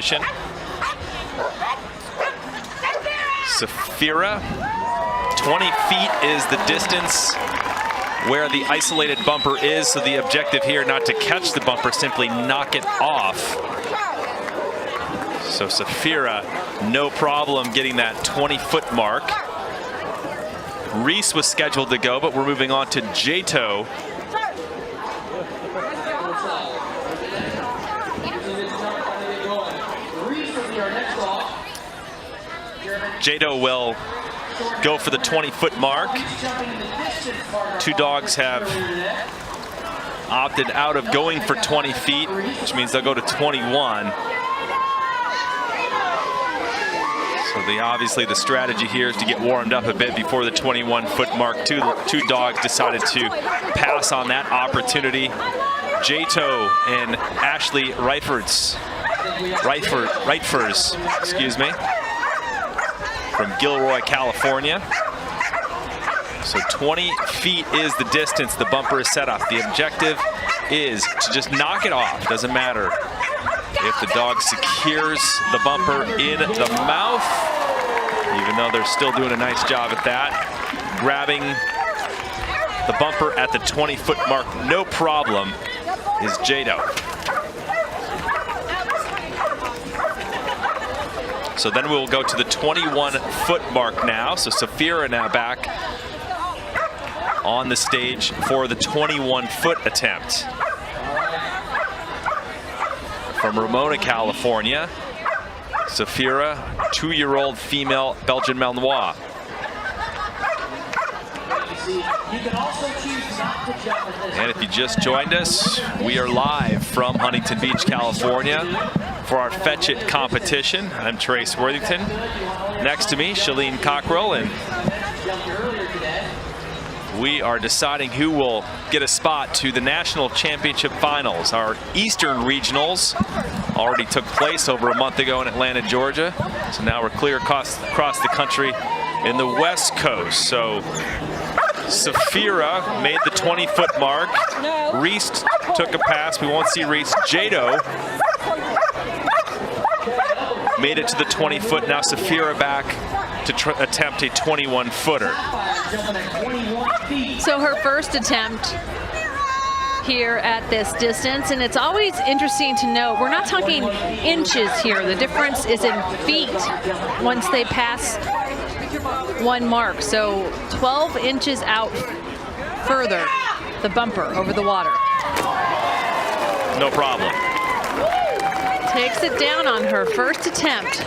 competition. Saphira, 20 feet is the distance where the isolated bumper is, so the objective here not to catch the bumper, simply knock it off. So Saphira, no problem getting that 20-foot mark. Reese was scheduled to go, but we're moving on to Jato. Jato will go for the 20-foot mark. Two dogs have opted out of going for 20 feet, which means they'll go to 21. So obviously the strategy here is to get warmed up a bit before the 21-foot mark. Two dogs decided to pass on that opportunity. Jato and Ashley Reifers, excuse me, from Gilroy, California. So 20 feet is the distance the bumper is set up. The objective is to just knock it off. Doesn't matter if the dog secures the bumper in the mouth, even though they're still doing a nice job at that. Grabbing the bumper at the 20-foot mark, no problem, is Jato. So then we'll go to the 21-foot mark now. So Saphira now back on the stage for the 21-foot attempt. From Ramona, California, Saphira, 2-year-old female Belgian Malinois. And if you just joined us, we are live from Huntington Beach, California for our Fetch It competition. I'm Trace Worthington. Next to me, Shalene Cockrell, and we are deciding who will get a spot to the National Championship Finals. Our Eastern Regionals already took place over a month ago in Atlanta, Georgia. So now we're clear across the country in the West Coast. So Saphira made the 20-foot mark. Reese took a pass. We won't see Reese. Jato made it to the 20-foot. Now Saphira back to attempt a 21-footer. So her first attempt here at this distance, and it's always interesting to note we're not talking inches here. The difference is in feet once they pass one mark. So 12 inches out further, the bumper over the water. No problem. Takes it down on her first attempt.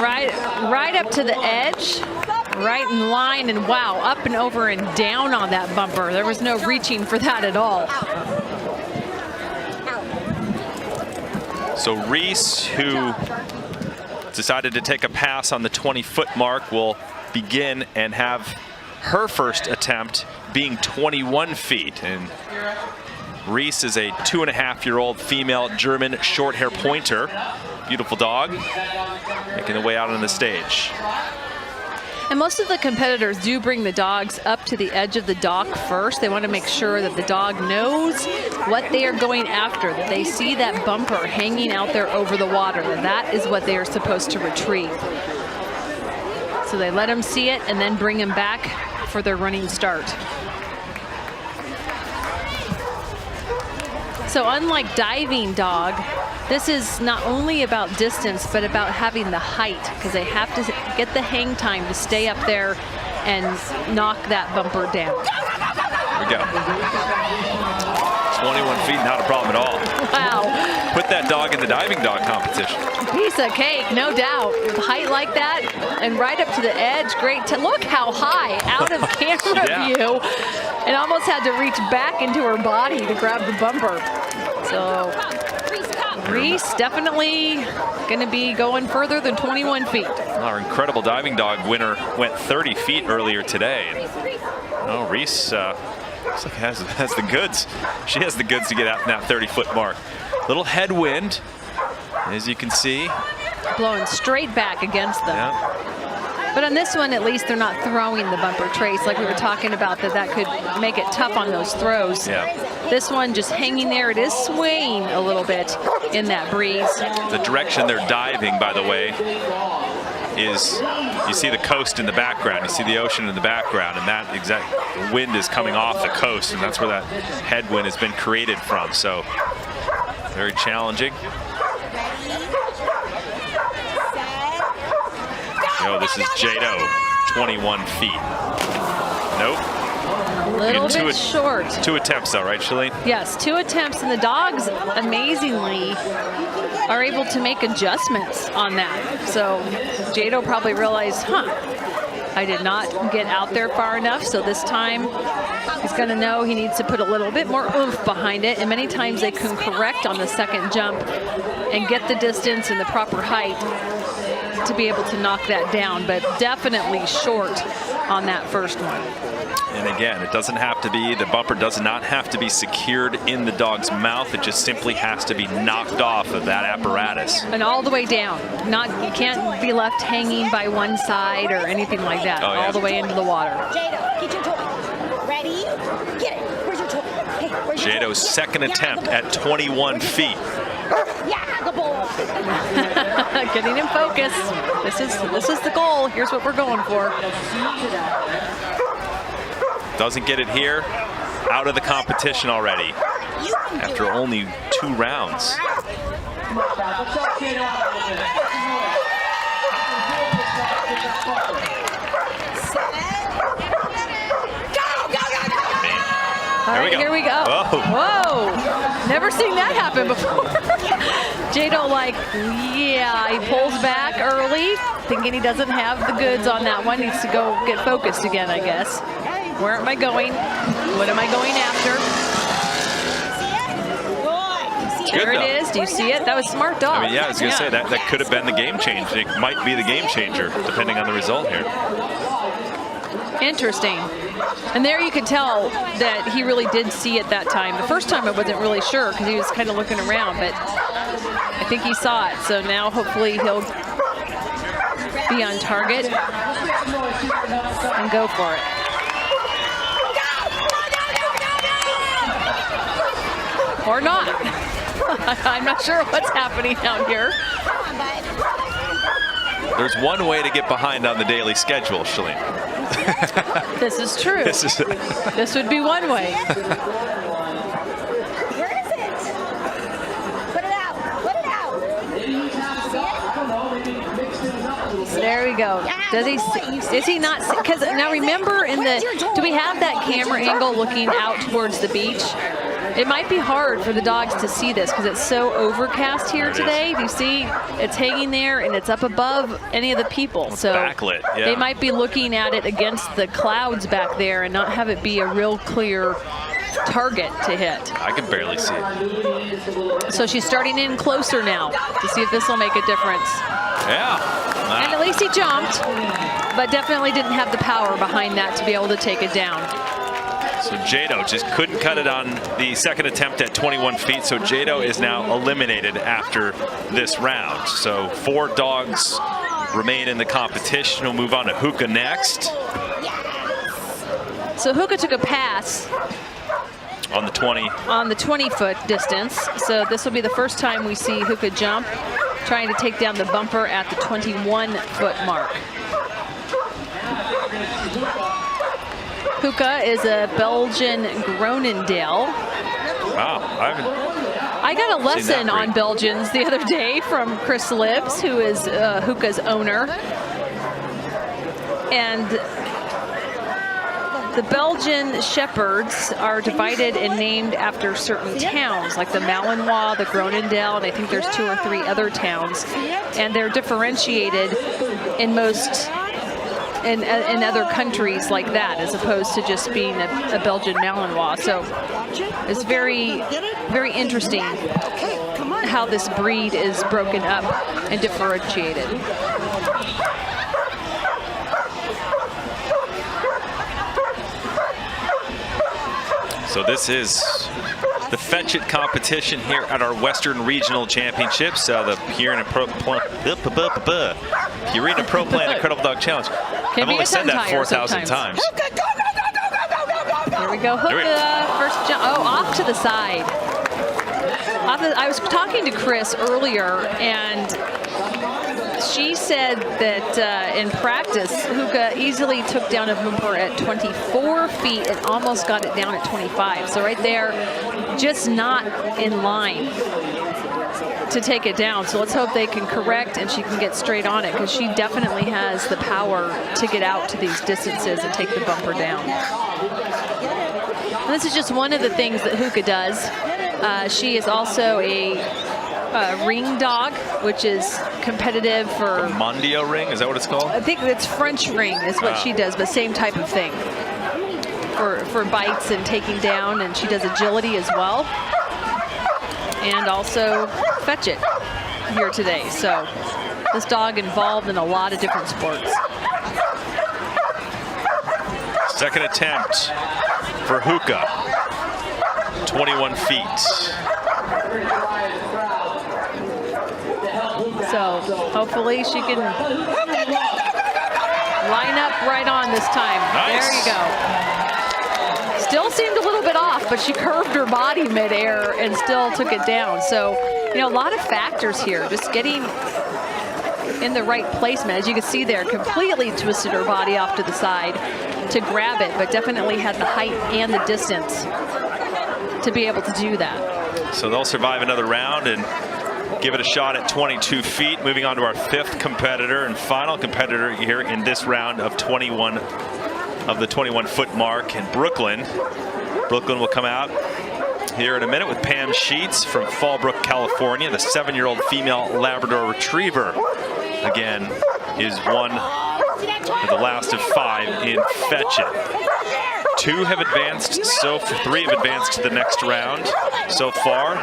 Right up to the edge, right in line, and wow, up and over and down on that bumper. There was no reaching for that at all. So Reese, who decided to take a pass on the 20-foot mark, will begin and have her first attempt being 21 feet. And Reese is a 2.5-year-old female German short hair pointer. Beautiful dog, making the way out on the stage. And most of the competitors do bring the dogs up to the edge of the dock first. They want to make sure that the dog knows what they are going after, that they see that bumper hanging out there over the water, and that is what they are supposed to retrieve. So they let them see it and then bring him back for their running start. So unlike diving dog, this is not only about distance, but about having the height, because they have to get the hang time to stay up there and knock that bumper down. Here we go. 21 feet, not a problem at all. Wow. Put that dog in the diving dog competition. Piece of cake, no doubt. Height like that and right up to the edge, great. Look how high out of camera view. And almost had to reach back into her body to grab the bumper. So Reese definitely going to be going further than 21 feet. Our incredible diving dog winner went 30 feet earlier today. Oh, Reese looks like has the goods. She has the goods to get out in that 30-foot mark. Little headwind, as you can see. Blowing straight back against them. Yeah. But on this one, at least they're not throwing the bumper trace like we were talking about, that could make it tough on those throws. Yeah. This one just hanging there. It is swaying a little bit in that breeze. The direction they're diving, by the way, is you see the coast in the background, you see the ocean in the background, and that exact wind is coming off the coast, and that's where that headwind has been created from. So very challenging. This is Jado, 21 feet. Nope. A little bit short. 2 attempts though, right, Shalene? Yes, 2 attempts, and the dogs amazingly are able to make adjustments on that. So Jado probably realized, I did not get out there far enough, so this time he's going to know he needs to put a little bit more oomph behind it, and many times they can correct on the second jump and get the distance and the proper height to be able to knock that down, but definitely short on that first one. And again, it doesn't have to be, the bumper does not have to be secured in the dog's mouth. It just simply has to be knocked off of that apparatus. And all the way down. You can't be left hanging by one side or anything like that. Oh, yeah. All the way into the water. Jado, get your toy. Ready? Get it. Where's your toy? Hey, where's your Jado's toy? second attempt at 21 feet. Yeah, good boy. Getting in focus. This is the goal. Here's what we're going for. Doesn't get it here. Out of the competition already after only 2 rounds. All right, here we go. Whoa. Never seen that happen before. Jado, he pulls back early, thinking he doesn't have the goods on that one. Needs to go get focused again, I guess. Where am I going? What am I going after? There it is. Do you see it? That was smart dog. I mean, yeah, I was going to say that could have been the game changer. It might be the game changer, depending on the result here. Interesting. And there you could tell that he really did see it that time. The first time I wasn't really sure because he was kind of looking around, but I think he saw it. So now hopefully he'll be on target and go for it. Or not. I'm not sure what's happening out here. There's one way to get behind on the daily schedule, Shalene. This is true. This would be one way. Where is it? Put it out. Put it out. See it? There we go. Does he? Is he not? Because now remember, do we have that camera angle looking out towards the beach? It might be hard for the dogs to see this because it's so overcast here today. Do you see? It's hanging there and it's up above any of the people. So backlit, yeah. They might be looking at it against the clouds back there and not have it be a real clear target to hit. I can barely see it. So she's starting in closer now to see if this will make a difference. Yeah. Wow. And at least he jumped, but definitely didn't have the power behind that to be able to take it down. So Jado just couldn't cut it on the second attempt at 21 feet. So Jado is now eliminated after this round. So 4 dogs remain in the competition. We'll move on to Hookah next. So Hookah took a pass on the 20. On the 20-foot distance. So this will be the first time we see Hookah jump, trying to take down the bumper at the 21-foot mark. Hookah is a Belgian Groenendael. Wow, I got a lesson on Belgians the other day from Chris Libbs, who is Hookah's owner. And the Belgian Shepherds are divided and named after certain towns, like the Malinois, the Groenendael, and I think there's 2 or 3 other towns. And they're differentiated in most in other countries like that, as opposed to just being a Belgian Malinois. So it's very, very interesting how this breed is broken up and differentiated. So this is the Fetch It competition here at our Western Regional Championships. Here in The Arena Pro Plan Incredible Dog Challenge. Can I've be only a said that tongue-tire 4,000 sometimes. times. Here we go. There we go. Hookah, first jump. Oh, off to the side. I was talking to Chris earlier, and she said that in practice, Hookah easily took down a bumper at 24 feet and almost got it down at 25. So right there, just not in line to take it down. So let's hope they can correct and she can get straight on it, because she definitely has the power to get out to these distances and take the bumper down. And this is just one of the things that Hookah does. She is also a ring dog, which is competitive for... Mondio ring, is that what it's called? I think it's French ring is what she does, but same type of thing. For bites and taking down, and she does agility as well. And also fetch it here today. So this dog involved in a lot of different sports. Second attempt for Hookah. 21 feet. So hopefully she can line up right on this time. Nice. There you go. Still seemed a little bit off, but she curved her body midair and still took it down. So, you know, a lot of factors here. Just getting in the right placement. As you can see there, completely twisted her body off to the side to grab it, but definitely had the height and the distance to be able to do that. So they'll survive another round and give it a shot at 22 feet. Moving on to our fifth competitor and final competitor here in this round of 21 of the 21-foot mark in Brooklyn. Brooklyn will come out here in a minute with Pam Sheets from Fallbrook, California. The 7-year-old female Labrador Retriever, again, is one of the last of 5 in Fetch It. 2 have advanced, so 3 have advanced to the next round so far.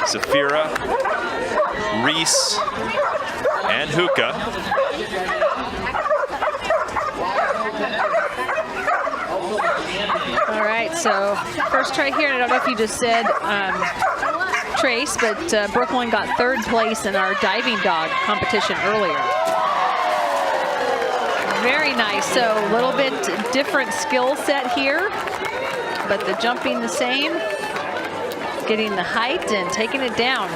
Safira, Reese, and Hookah. All right, so first try here, and I don't know if you just said Trace, but Brooklyn got 3rd place in our diving dog competition earlier. Very nice. So a little bit different skill set here, but the jumping the same, getting the height and taking it down,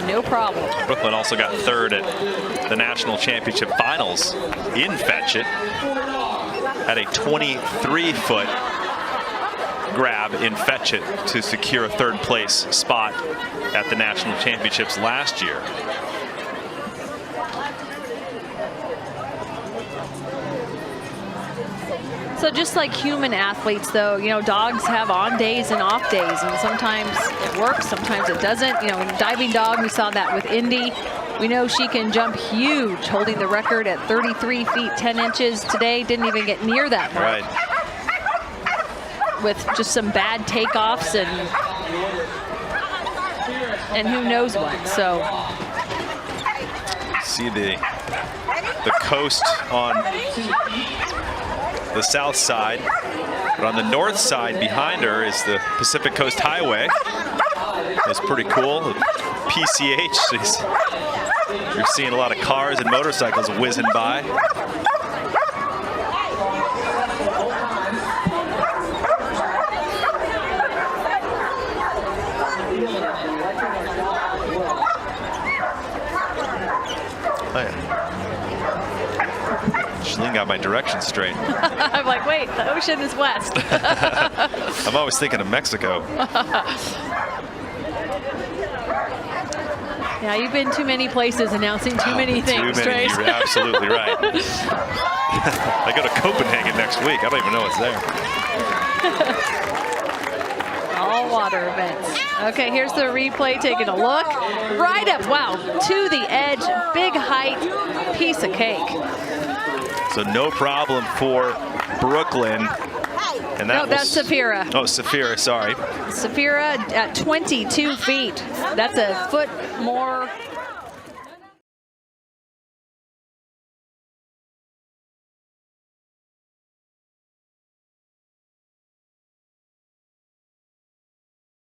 no problem. Brooklyn also got 3rd at the National Championship Finals in Fetch It at a 23-foot grab in Fetch It to secure a 3rd place spot at the National Championships last year. So just like human athletes, though, you know, dogs have on days and off days, and sometimes it works, sometimes it doesn't. You know, diving dog, we saw that with Indy. We know she can jump huge, holding the record at 33 feet 10 inches today. Didn't even get near that mark. Right. With just some bad takeoffs and who knows what. So see the coast on the south side, but on the north side behind her is the Pacific Coast Highway. It's pretty cool. PCH, you're seeing a lot of cars and motorcycles whizzing by. Oh, yeah. Shalene got my directions straight. I'm like, wait, the ocean is west. I'm always thinking of Mexico. Yeah, you've been too many places announcing too many things, Too many, Trace. you're absolutely right. I go to Copenhagen next week. I don't even know what's there. All water events. Okay, here's the replay, taking a look. Right up, wow, to the edge, big height, piece of cake. So no problem for Brooklyn. And that No, that's Safira. Oh, Safira, sorry. Safira at 22 feet. That's a foot more